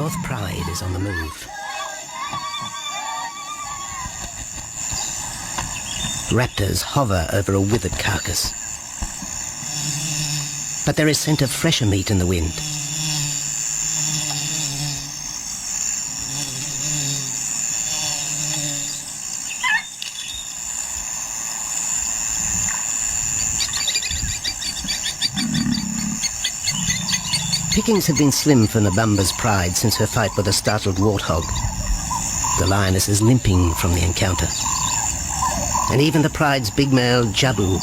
fourth pride is on the move. Raptors hover over a withered carcass. But there is scent of fresher meat in the wind. Pickings have been slim for Nabamba's pride since her fight with a startled warthog. The lioness is limping from the encounter. And even the pride's big male, Jabu,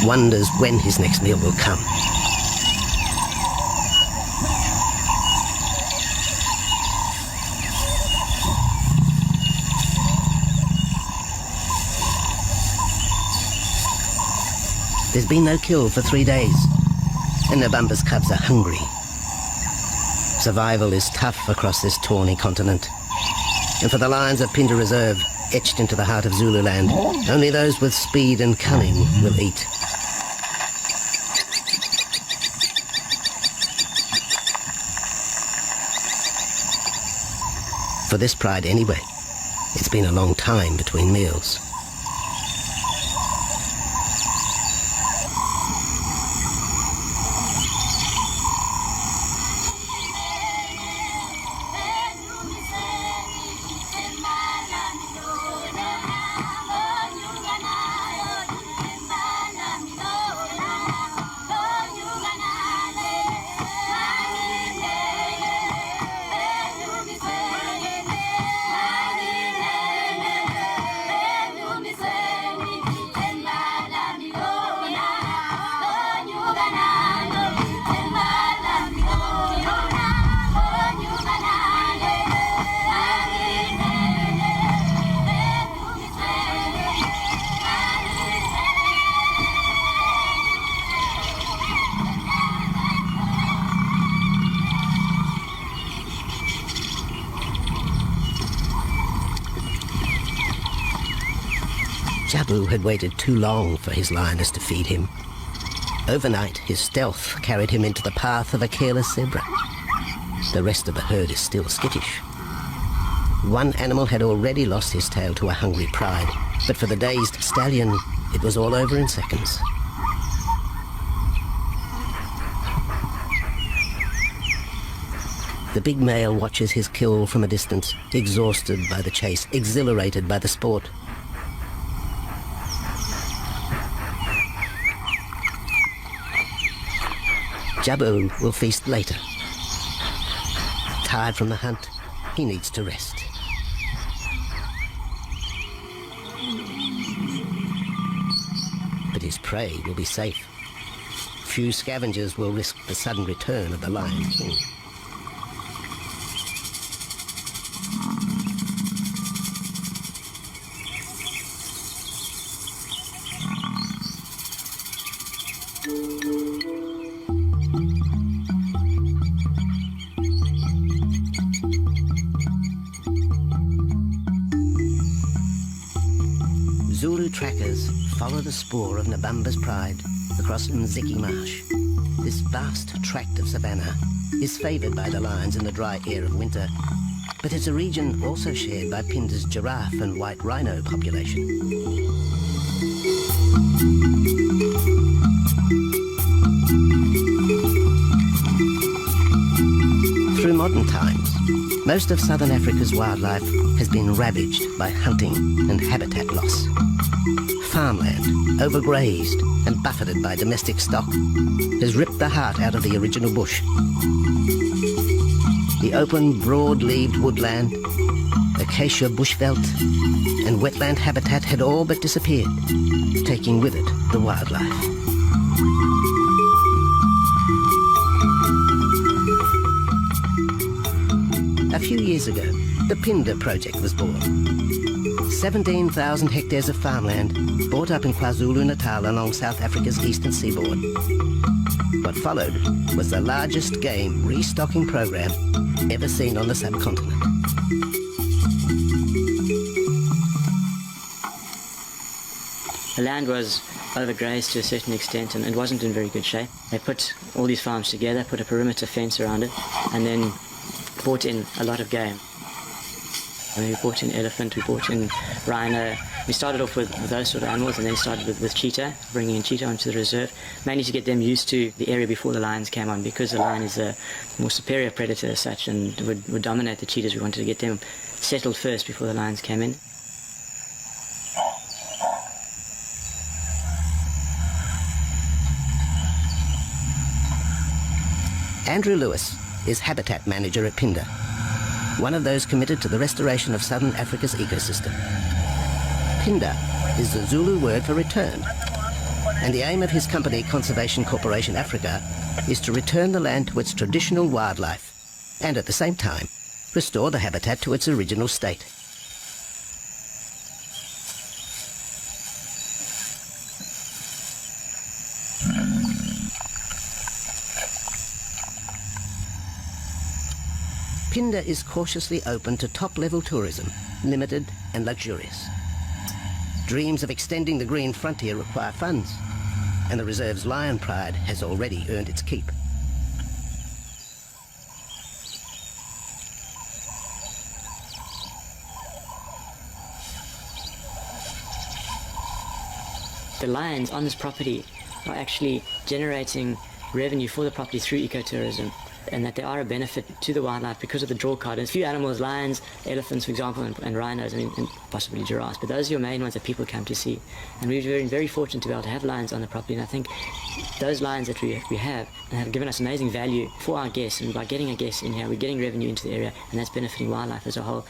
wonders when his next meal will come. There's been no kill for 3 days, and Nabamba's cubs are hungry. Survival is tough across this tawny continent, and for the lions of Pinda Reserve, etched into the heart of Zululand, only those with speed and cunning will eat. For this pride anyway, it's been a long time between meals. Jabu had waited too long for his lioness to feed him. Overnight, his stealth carried him into the path of a careless zebra. The rest of the herd is still skittish. One animal had already lost his tail to a hungry pride, but for the dazed stallion, it was all over in seconds. The big male watches his kill from a distance, exhausted by the chase, exhilarated by the sport. Jabu will feast later. Tired from the hunt, he needs to rest. But his prey will be safe. Few scavengers will risk the sudden return of the Lion King. Zulu trackers follow the spoor of Nabamba's pride across Nziki Marsh. This vast tract of savanna is favoured by the lions in the dry air of winter, but it's a region also shared by Pinda's giraffe and white rhino population. Through modern times, most of southern Africa's wildlife has been ravaged by hunting and habitat loss. Farmland, overgrazed and buffeted by domestic stock, has ripped the heart out of the original bush. The open, broad-leaved woodland, acacia bushveld, and wetland habitat had all but disappeared, taking with it the wildlife. A few years ago, the Pinda project was born. 17,000 hectares of farmland bought up in KwaZulu-Natal along South Africa's eastern seaboard. What followed was the largest game restocking program ever seen on the subcontinent. The land was overgrazed to a certain extent and it wasn't in very good shape. They put all these farms together, put a perimeter fence around it, and then brought in a lot of game. I mean, we brought in elephant, we brought in rhino. We started off with those sort of animals and then started with cheetah, bringing in cheetah onto the reserve, mainly to get them used to the area before the lions came on, because the lion is a more superior predator as such and would dominate the cheetahs. We wanted to get them settled first before the lions came in. Andrew Lewis is habitat manager at Phinda, one of those committed to the restoration of southern Africa's ecosystem. Phinda is the Zulu word for return, and the aim of his company, Conservation Corporation Africa, is to return the land to its traditional wildlife and at the same time restore the habitat to its original state. Phinda is cautiously open to top-level tourism, limited and luxurious. Dreams of extending the green frontier require funds, and the reserve's lion pride has already earned its keep. The lions on this property are actually generating revenue for the property through ecotourism, and that they are a benefit to the wildlife because of the draw card. There's a few animals, lions, elephants, for example, and rhinos, and possibly giraffes, but those are your main ones that people come to see. And we've been very fortunate to be able to have lions on the property, and I think those lions that we have given us amazing value for our guests, and by getting a guest in here, we're getting revenue into the area, and that's benefiting wildlife as a whole.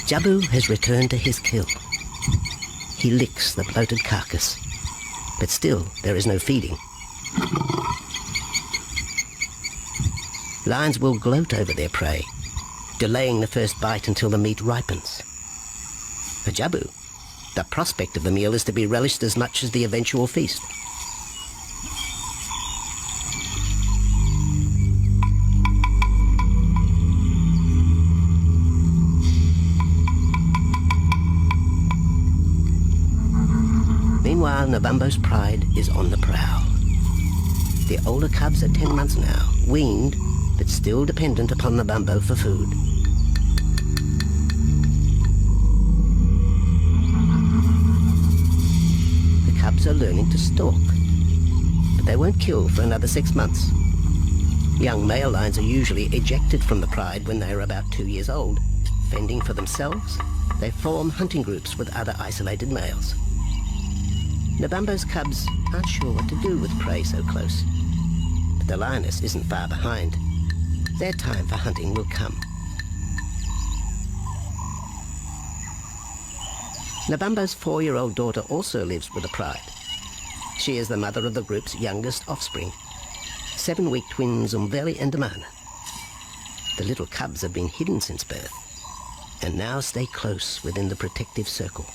Jabu has returned to his kill. He licks the bloated carcass, but still there is no feeding. Lions will gloat over their prey, delaying the first bite until the meat ripens. For Jabu, the prospect of the meal is to be relished as much as the eventual feast. Meanwhile, Nabambo's pride is on the prowl. The older cubs are 10 months now, weaned, but still dependent upon Nabambo for food. The cubs are learning to stalk, but they won't kill for another 6 months. Young male lions are usually ejected from the pride when they are about 2 years old. Fending for themselves, they form hunting groups with other isolated males. Nabambo's cubs aren't sure what to do with prey so close, but the lioness isn't far behind. Their time for hunting will come. Nabambo's 4-year-old daughter also lives with the pride. She is the mother of the group's youngest offspring, 7-week twins Umveli and Damana. The little cubs have been hidden since birth, and now stay close within the protective circle.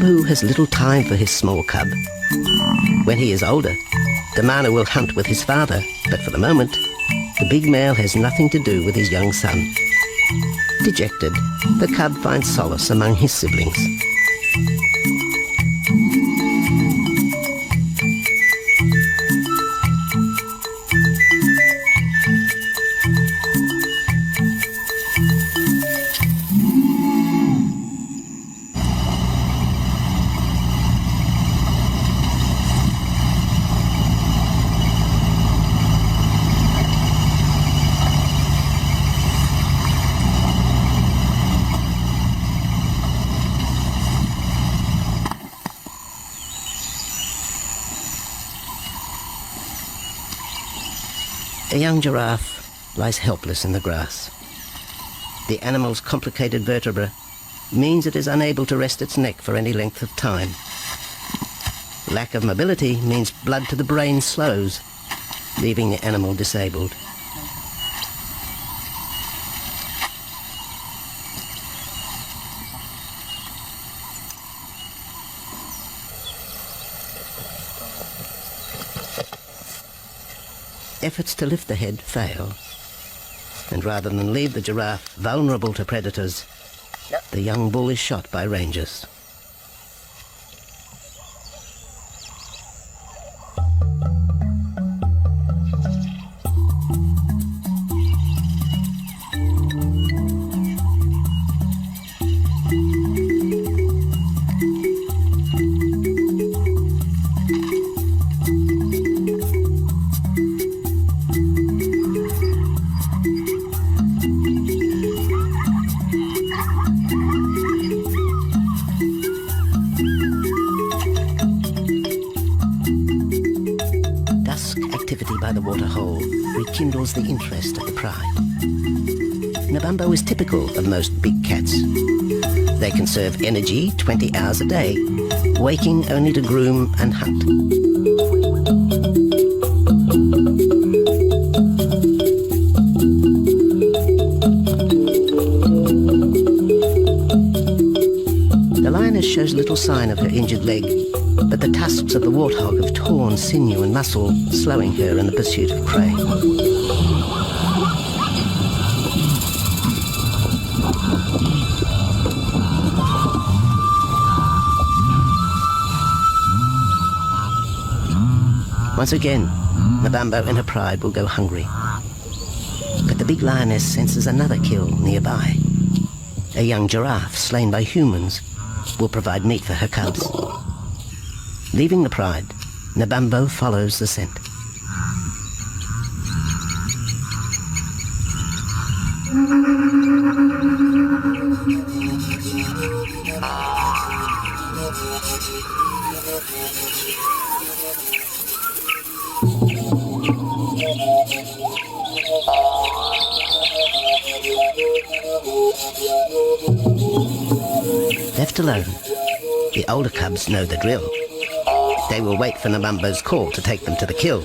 Nabambo has little time for his small cub. When he is older, Damana will hunt with his father, but for the moment, the big male has nothing to do with his young son. Dejected, the cub finds solace among his siblings. A young giraffe lies helpless in the grass. The animal's complicated vertebra means it is unable to rest its neck for any length of time. Lack of mobility means blood to the brain slows, leaving the animal disabled. Efforts to lift the head fail, and rather than leave the giraffe vulnerable to predators, the young bull is shot by rangers. By the waterhole rekindles the interest of the pride. Nabambo is typical of most big cats. They conserve energy 20 hours a day, waking only to groom and hunt. The lioness shows little sign of her injured leg, but the tusks of the warthog have torn sinew and muscle, slowing her in the pursuit of prey. Once again, Nabambo in her pride will go hungry. But the big lioness senses another kill nearby. A young giraffe slain by humans will provide meat for her cubs. Leaving the pride, Nabambo follows the scent. Left alone, the older cubs know the drill. They will wait for Nabambo's call to take them to the kill.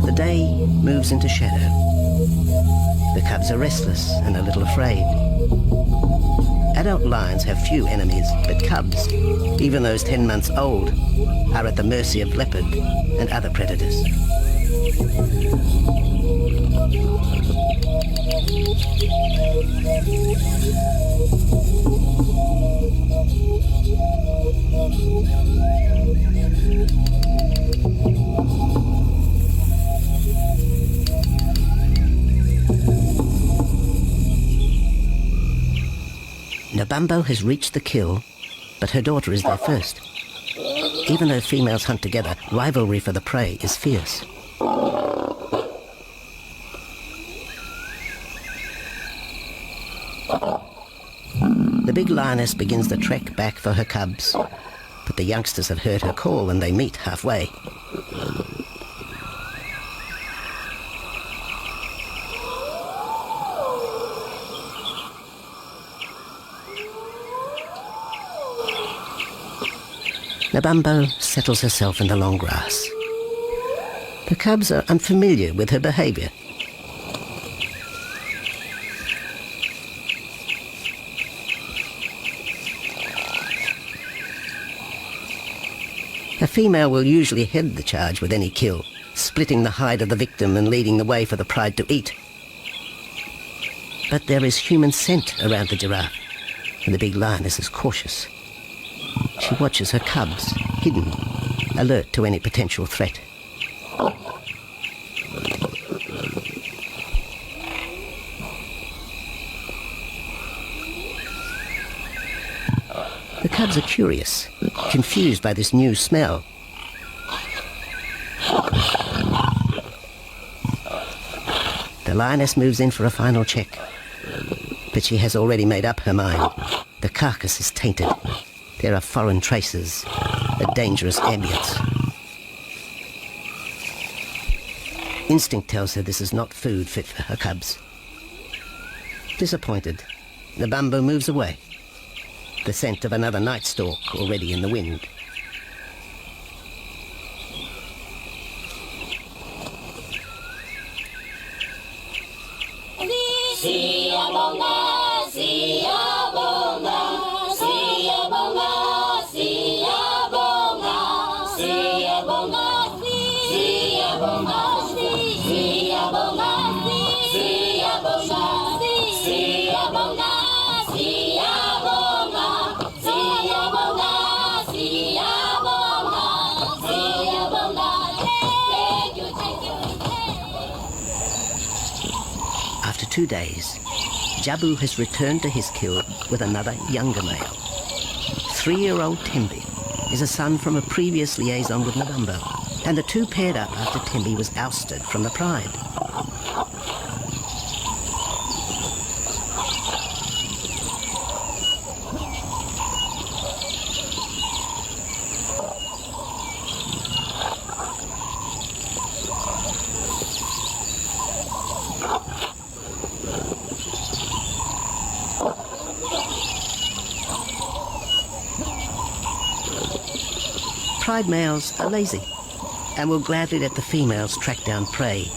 The day moves into shadow. The cubs are restless and a little afraid. Adult lions have few enemies, but cubs, even those 10 months old, are at the mercy of leopard and other predators. Nabambo has reached the kill, but her daughter is there first. Even though females hunt together, rivalry for the prey is fierce. The big lioness begins the trek back for her cubs, but the youngsters have heard her call and they meet halfway. Nabambo settles herself in the long grass. The cubs are unfamiliar with her behaviour. A female will usually head the charge with any kill, splitting the hide of the victim and leading the way for the pride to eat. But there is human scent around the giraffe, and the big lioness is cautious. She watches her cubs, hidden, alert to any potential threat. The cubs are curious, confused by this new smell. The lioness moves in for a final check, but she has already made up her mind. The carcass is tainted. There are foreign traces, a dangerous ambience. Instinct tells her this is not food fit for her cubs. Disappointed, Nabambo moves away, the scent of another night stalk already in the wind. After 2 days, Jabu has returned to his kill with another younger male. 3-year-old Tembi is a son from a previous liaison with Nabambo, and the two paired up after Tembi was ousted from the pride. Pride males are lazy and will gladly let the females track down prey.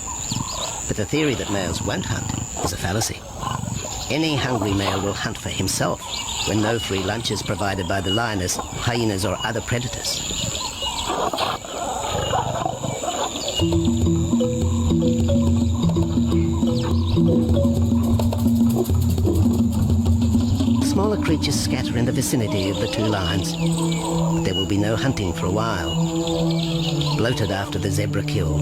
But the theory that males won't hunt is a fallacy. Any hungry male will hunt for himself when no free lunch is provided by the lioness, hyenas or other predators. Smaller creatures scatter in the vicinity of the two lions. There will be no hunting for a while. Bloated after the zebra kill,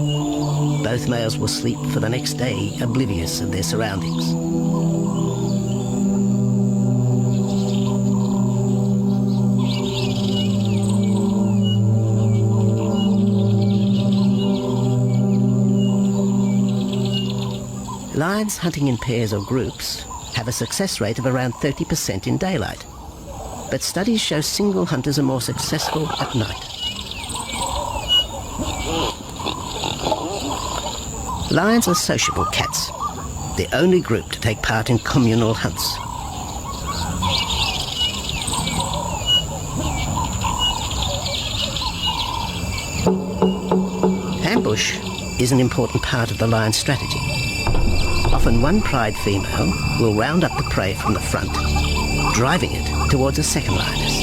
both males will sleep for the next day, oblivious of their surroundings. Lions hunting in pairs or groups have a success rate of around 30% in daylight, but studies show single hunters are more successful at night. Lions are sociable cats, the only group to take part in communal hunts. Ambush is an important part of the lion's strategy. Often one pride female will round up the prey from the front, driving it towards a second lioness.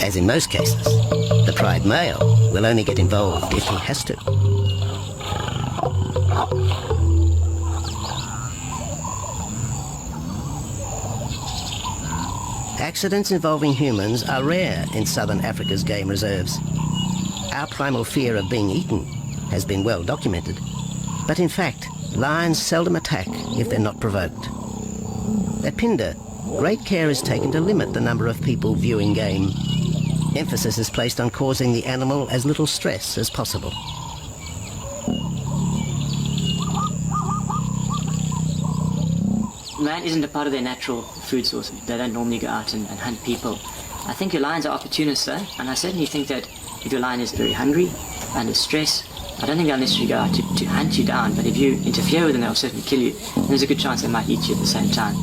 As in most cases, the pride male will only get involved if he has to. Accidents involving humans are rare in southern Africa's game reserves. Our primal fear of being eaten has been well documented, but in fact, lions seldom attack if they're not provoked. At Phinda, great care is taken to limit the number of people viewing game. Emphasis is placed on causing the animal as little stress as possible. Man isn't a part of their natural food source. They don't normally go out and hunt people. I think your lions are opportunists though, and I certainly think that if your lion is very hungry, under stress, I don't think they'll necessarily go out to hunt you down, but if you interfere with them, they'll certainly kill you. And there's a good chance they might eat you at the same time.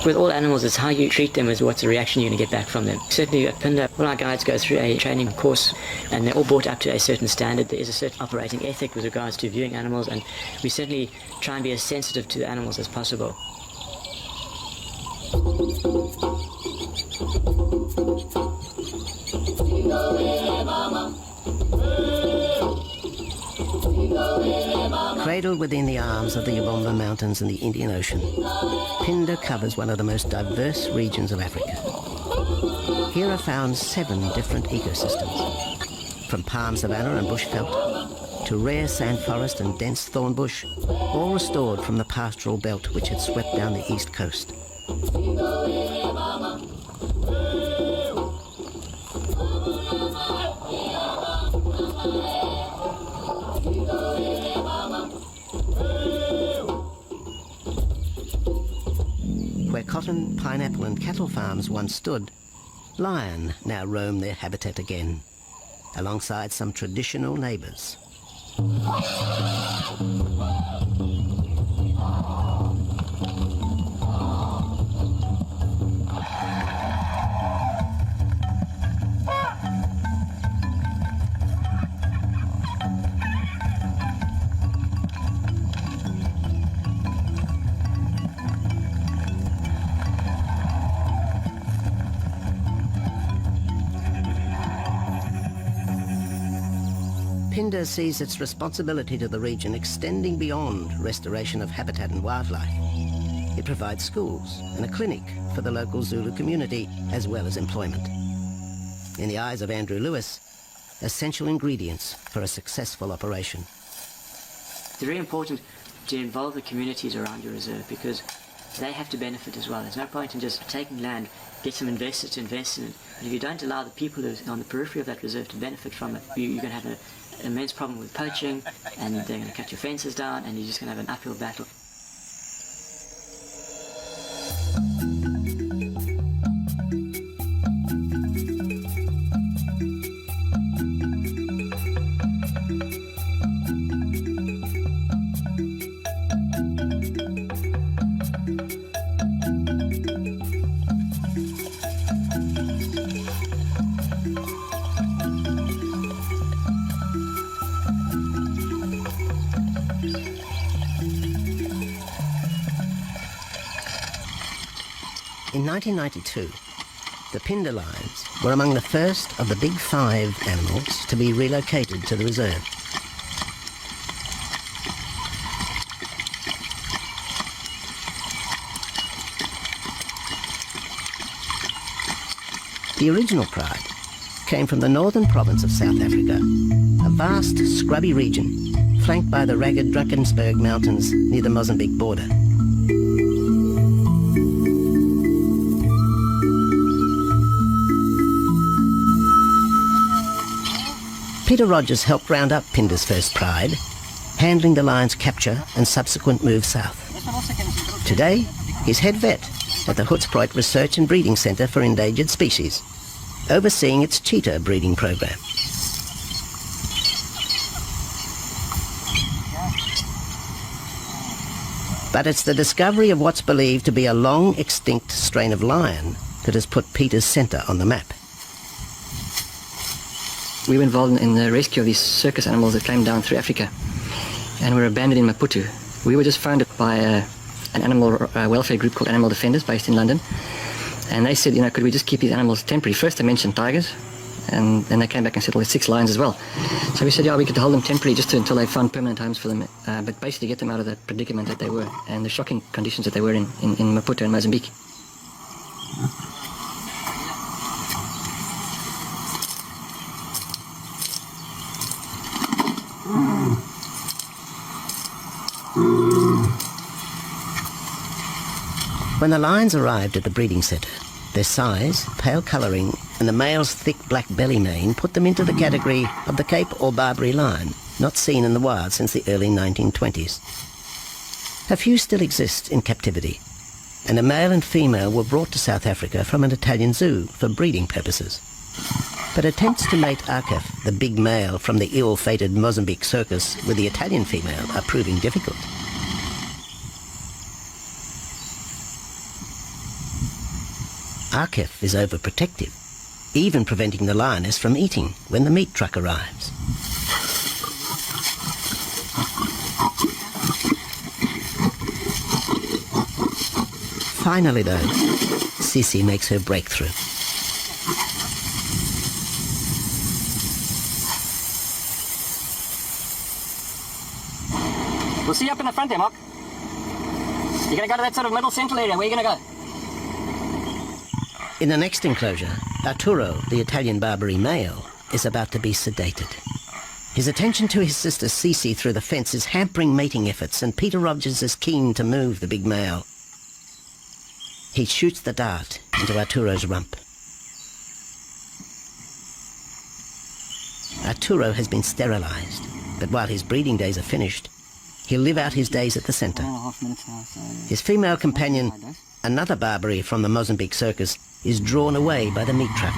With all animals, it's how you treat them is what's the reaction you're going to get back from them. Certainly at Pinda, all our guides go through a training course and they're all brought up to a certain standard. There is a certain operating ethic with regards to viewing animals, and we certainly try and be as sensitive to the animals as possible. Cradled within the arms of the Ubomba Mountains and the Indian Ocean, Pinda covers one of the most diverse regions of Africa. Here are found 7 different ecosystems, from palm savanna and bushveld to rare sand forest and dense thorn bush, all restored from the pastoral belt which had swept down the east coast. Where cotton, pineapple and cattle farms once stood, lion now roam their habitat again, alongside some traditional neighbours. Pinda sees its responsibility to the region extending beyond restoration of habitat and wildlife. It provides schools and a clinic for the local Zulu community, as well as employment. In the eyes of Andrew Lewis, essential ingredients for a successful operation. It's very important to involve the communities around your reserve because they have to benefit as well. There's no point in just taking land, get some investors to invest in it. And if you don't allow the people who are on the periphery of that reserve to benefit from it, you're going to have an immense problem with poaching, and they're going to cut your fences down, and you're just going to have an uphill battle. In 1992, the Pinda lions were among the first of the big 5 animals to be relocated to the reserve. The original pride came from the northern province of South Africa, a vast scrubby region flanked by the ragged Drakensberg Mountains near the Mozambique border. Peter Rogers helped round up Pinda's first pride, handling the lion's capture and subsequent move south. Today, he's head vet at the Hoedspruit Research and Breeding Centre for Endangered Species, overseeing its cheetah breeding program. But it's the discovery of what's believed to be a long-extinct strain of lion that has put Peter's centre on the map. We were involved in the rescue of these circus animals that came down through Africa and were abandoned in Maputo. We were just founded by an animal welfare group called Animal Defenders based in London, and they said, could we just keep these animals temporary? First they mentioned tigers, and then they came back and said, well, there's 6 lions as well. So we said, yeah, we could hold them temporarily just until they found permanent homes for them, but basically get them out of the predicament that they were and the shocking conditions that they were in Maputo and Mozambique. When the lions arrived at the breeding centre, their size, pale colouring and the male's thick black belly mane put them into the category of the Cape or Barbary lion, not seen in the wild since the early 1920s. A few still exist in captivity, and a male and female were brought to South Africa from an Italian zoo for breeding purposes. But attempts to mate Akef, the big male from the ill-fated Mozambique circus, with the Italian female are proving difficult. Akef is overprotective, even preventing the lioness from eating when the meat truck arrives. Finally, though, Sissy makes her breakthrough. We'll see you up in the front there, Mark. You're going to go to that sort of middle central area. Where are you going to go? In the next enclosure, Arturo, the Italian Barbary male, is about to be sedated. His attention to his sister Cece through the fence is hampering mating efforts, and Peter Rogers is keen to move the big male. He shoots the dart into Arturo's rump. Arturo has been sterilized, but while his breeding days are finished, he'll live out his days at the centre. His female companion, another Barbary from the Mozambique circus, is drawn away by the meat truck.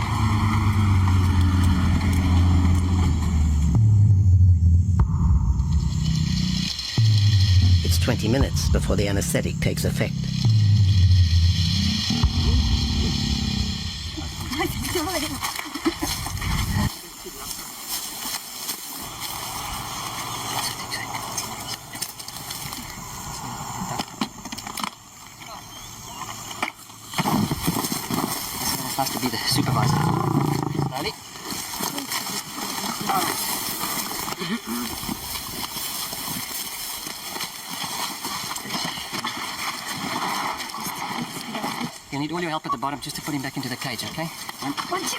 It's 20 minutes before the anaesthetic takes effect. Has to be the supervisor. Ready? You need all your help at the bottom just to put him back into the cage, okay? One, two,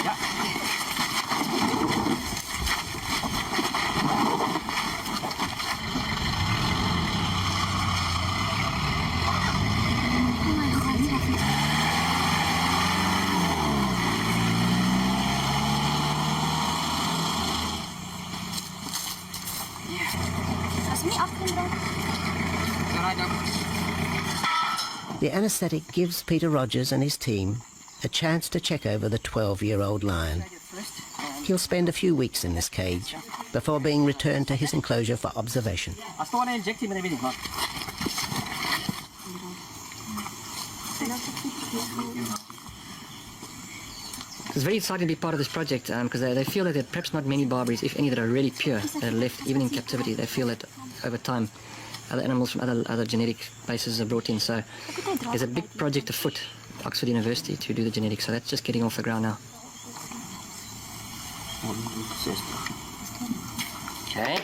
yeah. The anaesthetic gives Peter Rogers and his team a chance to check over the 12-year-old lion. He'll spend a few weeks in this cage before being returned to his enclosure for observation. I still want to inject him and everything, Mark. It's very exciting to be part of this project because they feel that there are perhaps not many Barbaries, if any, that are really pure, that are left even in captivity. They feel that over time other animals from other genetic bases are brought in. So there's a big project afoot at Oxford University to do the genetics. So that's just getting off the ground now. Okay.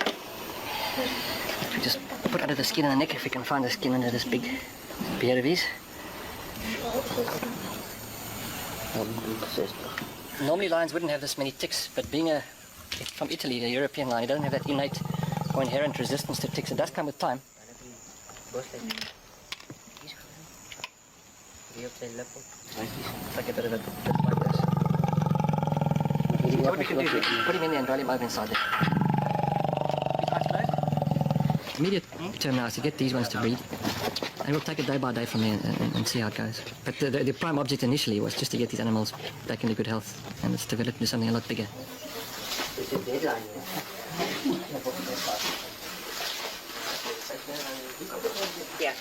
We just put under the skin and the neck if we can find the skin under this big beard of his. Normally lions wouldn't have this many ticks, but being from Italy, a European lion, he doesn't have that innate or inherent resistance to ticks. It does come with time. It's like a bit of a bit like this. What we can do is put him in there and roll him over inside there. Immediate term now is to get these ones to breed. And we'll take it day by day from there and see how it goes. But the prime object initially was just to get these animals back into good health, and it's developed into something a lot bigger. Yeah.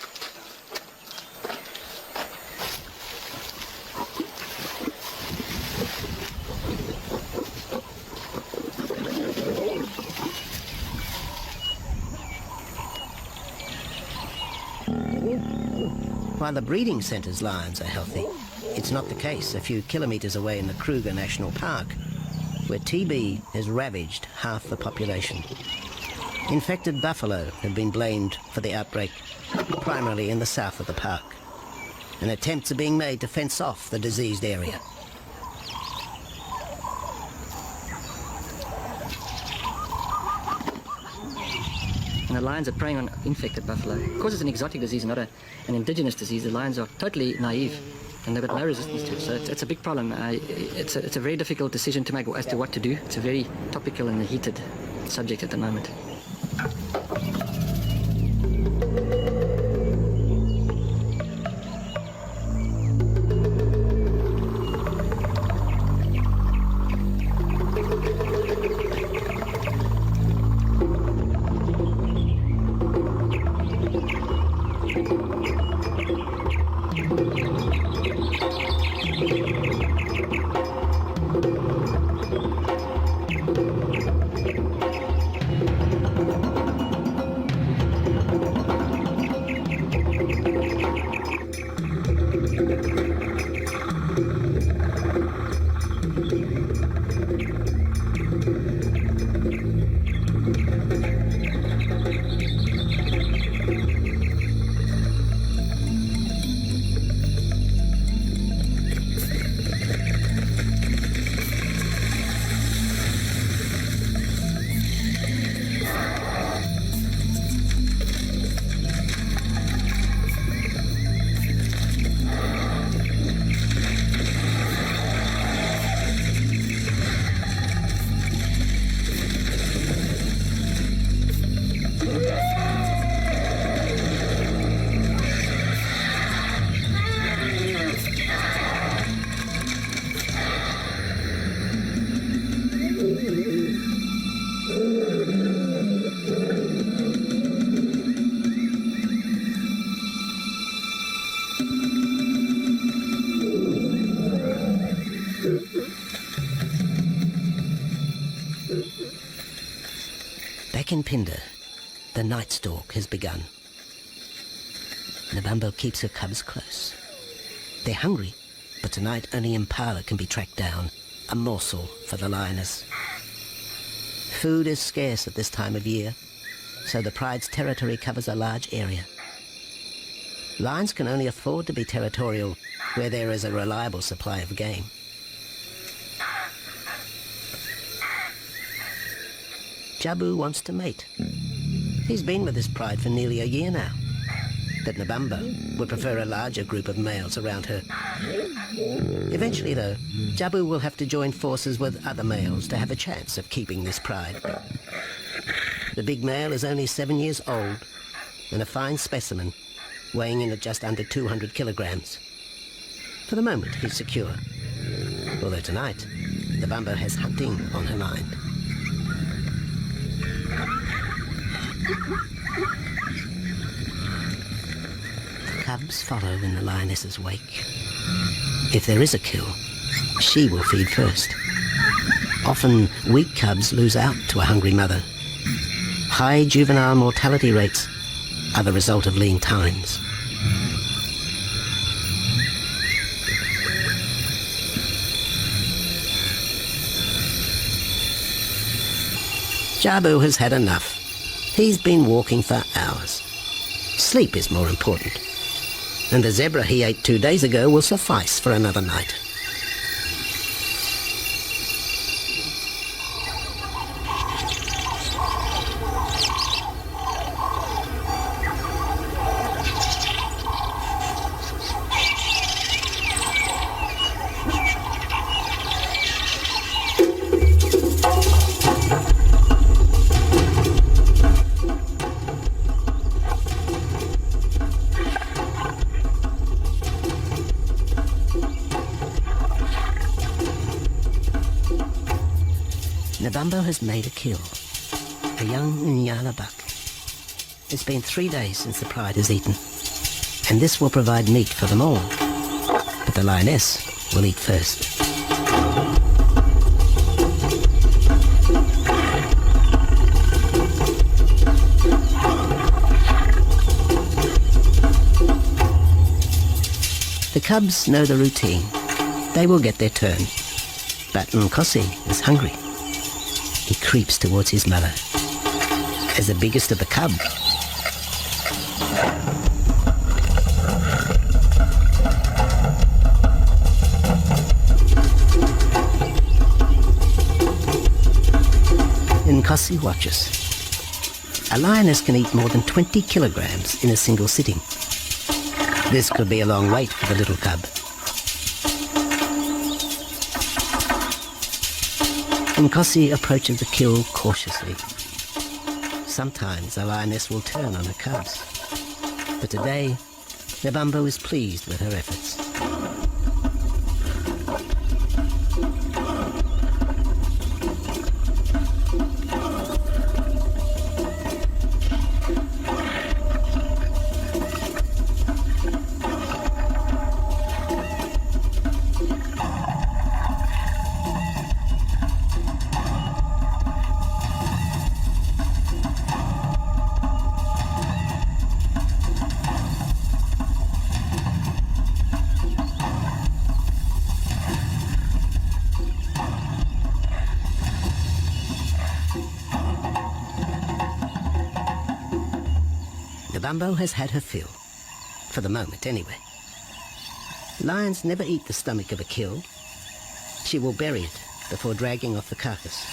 While the breeding centre's lions are healthy, it's not the case a few kilometres away in the Kruger National Park, where TB has ravaged half the population. Infected buffalo have been blamed for the outbreak, primarily in the south of the park, and attempts are being made to fence off the diseased area. And the lions are preying on infected buffalo. Because it's an exotic disease, not an indigenous disease, the lions are totally naive and they've got no resistance to it. So it's a big problem. It's a very difficult decision to make as to what to do. It's a very topical and heated subject at the moment. Back in Phinda, the night stalk has begun. Nabambo keeps her cubs close. They're hungry, but tonight only impala can be tracked down, a morsel for the lioness. Food is scarce at this time of year, so the pride's territory covers a large area. Lions can only afford to be territorial where there is a reliable supply of game. Jabu wants to mate. He's been with his pride for nearly a year now. But Nabambo would prefer a larger group of males around her. Eventually, though, Jabu will have to join forces with other males to have a chance of keeping this pride. The big male is only 7 years old and a fine specimen, weighing in at just under 200 kilograms. For the moment, he's secure. Although tonight, Nabambo has hunting on her mind. The cubs follow in the lioness's wake. If there is a kill, she will feed first. Often, weak cubs lose out to a hungry mother. High juvenile mortality rates are the result of lean times. Jabu has had enough. He's been walking for hours. Sleep is more important. And the zebra he ate 2 days ago will suffice for another night. Nabambo has made a kill, a young Nyala buck. It's been 3 days since the pride has eaten, and this will provide meat for them all. But the lioness will eat first. The cubs know the routine. They will get their turn. But Nkosi is hungry. He creeps towards his mother. As the biggest of the cub, Nkosi watches. A lioness can eat more than 20 kilograms in a single sitting. This could be a long wait for the little cub. Nkosi approaches the kill cautiously. Sometimes the lioness will turn on her cubs, but today Nebambo is pleased with her efforts. Nebambo has had her fill, for the moment anyway. Lions never eat the stomach of a kill. She will bury it before dragging off the carcass.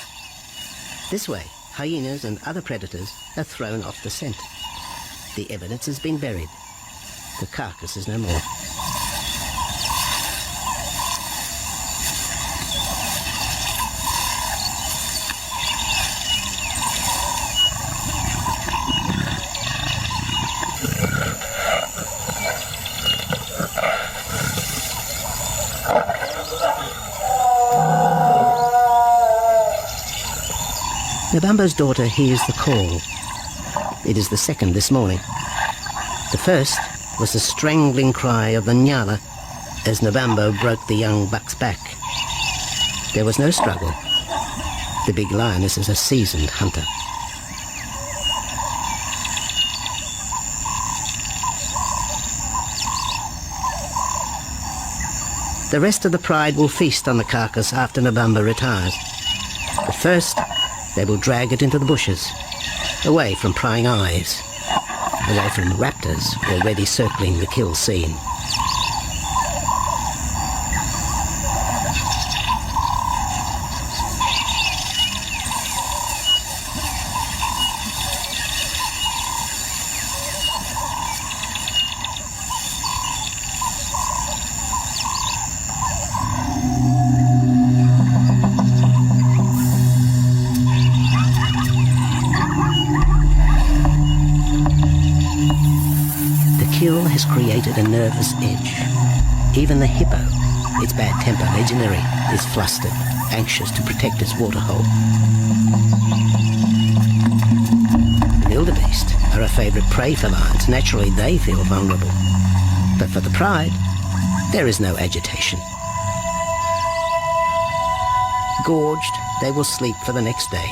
This way, hyenas and other predators are thrown off the scent. The evidence has been buried. The carcass is no more. Nebambo's daughter hears the call. It is the second this morning. The first was the strangling cry of the Nyala as Nebambo broke the young buck's back. There was no struggle. The big lioness is a seasoned hunter. The rest of the pride will feast on the carcass after Nebambo retires. But first, they will drag it into the bushes, away from prying eyes, away from raptors already circling the kill scene. Has created a nervous edge. Even the hippo, its bad temper legendary, is flustered, anxious to protect its waterhole. Wildebeest are a favourite prey for lions. Naturally, they feel vulnerable. But for the pride, there is no agitation. Gorged, they will sleep for the next day.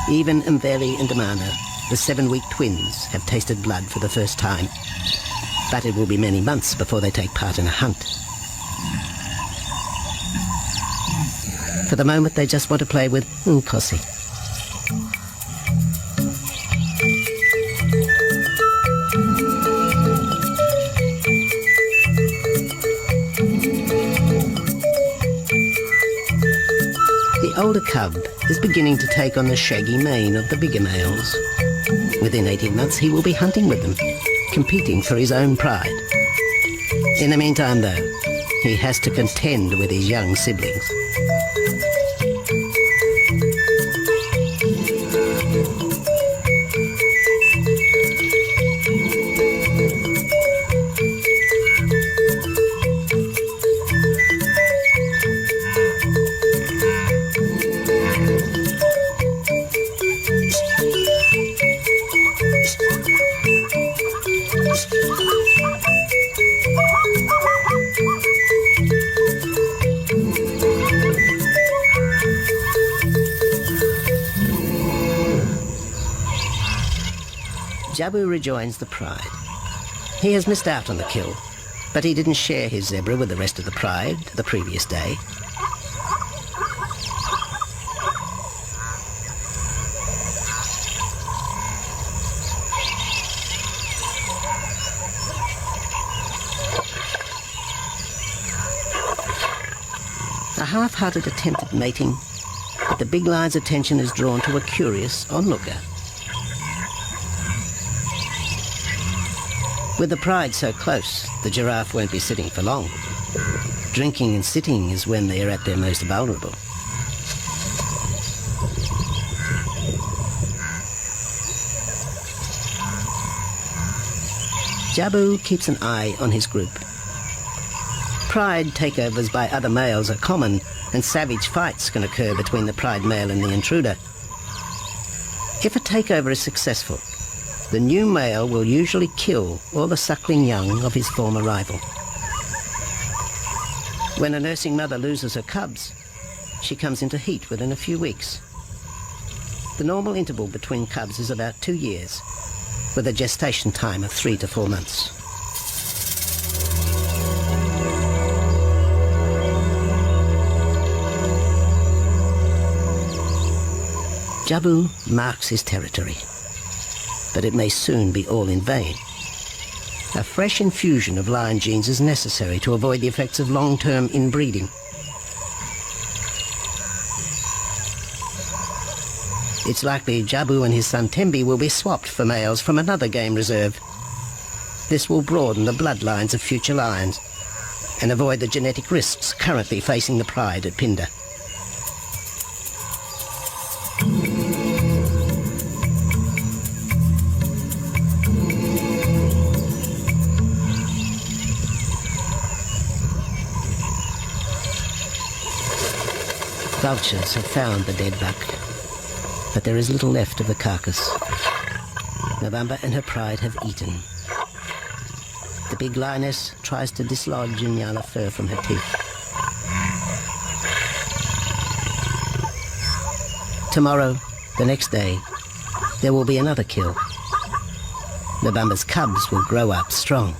Even Mveli and Damana, the 7-week twins, have tasted blood for the first time. But it will be many months before they take part in a hunt. For the moment, they just want to play with Nkosi. The older cub is beginning to take on the shaggy mane of the bigger males. Within 18 months, he will be hunting with them, competing for his own pride. In the meantime, though, he has to contend with his young siblings. Jabu rejoins the pride. He has missed out on the kill, but he didn't share his zebra with the rest of the pride the previous day. A half-hearted attempt at mating, but the big lion's attention is drawn to a curious onlooker. With the pride so close, the giraffe won't be sitting for long. Drinking and sitting is when they are at their most vulnerable. Jabu keeps an eye on his group. Pride takeovers by other males are common, and savage fights can occur between the pride male and the intruder. If a takeover is successful, the new male will usually kill all the suckling young of his former rival. When a nursing mother loses her cubs, she comes into heat within a few weeks. The normal interval between cubs is about 2 years, with a gestation time of 3 to 4 months. Jabu marks his territory, but it may soon be all in vain. A fresh infusion of lion genes is necessary to avoid the effects of long-term inbreeding. It's likely Jabu and his son Tembi will be swapped for males from another game reserve. This will broaden the bloodlines of future lions and avoid the genetic risks currently facing the pride at Phinda. Vultures have found the dead buck, but there is little left of the carcass. Novamba and her pride have eaten. The big lioness tries to dislodge Inyala fur from her teeth. Tomorrow, the next day, there will be another kill. Novamba's cubs will grow up strong.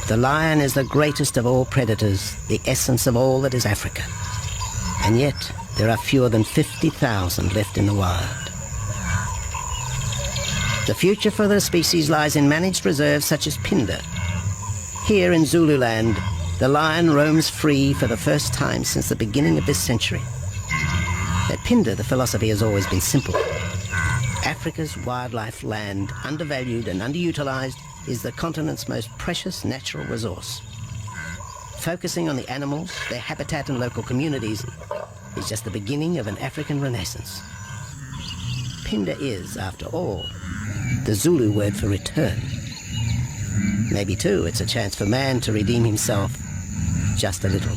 The lion is the greatest of all predators, the essence of all that is Africa. And yet, there are fewer than 50,000 left in the wild. The future for the species lies in managed reserves such as Phinda. Here in Zululand, the lion roams free for the first time since the beginning of this century. At Phinda, the philosophy has always been simple. Africa's wildlife land, undervalued and underutilized, is the continent's most precious natural resource. Focusing on the animals, their habitat and local communities is just the beginning of an African renaissance. Phinda is, after all, the Zulu word for return. Maybe too, it's a chance for man to redeem himself just a little.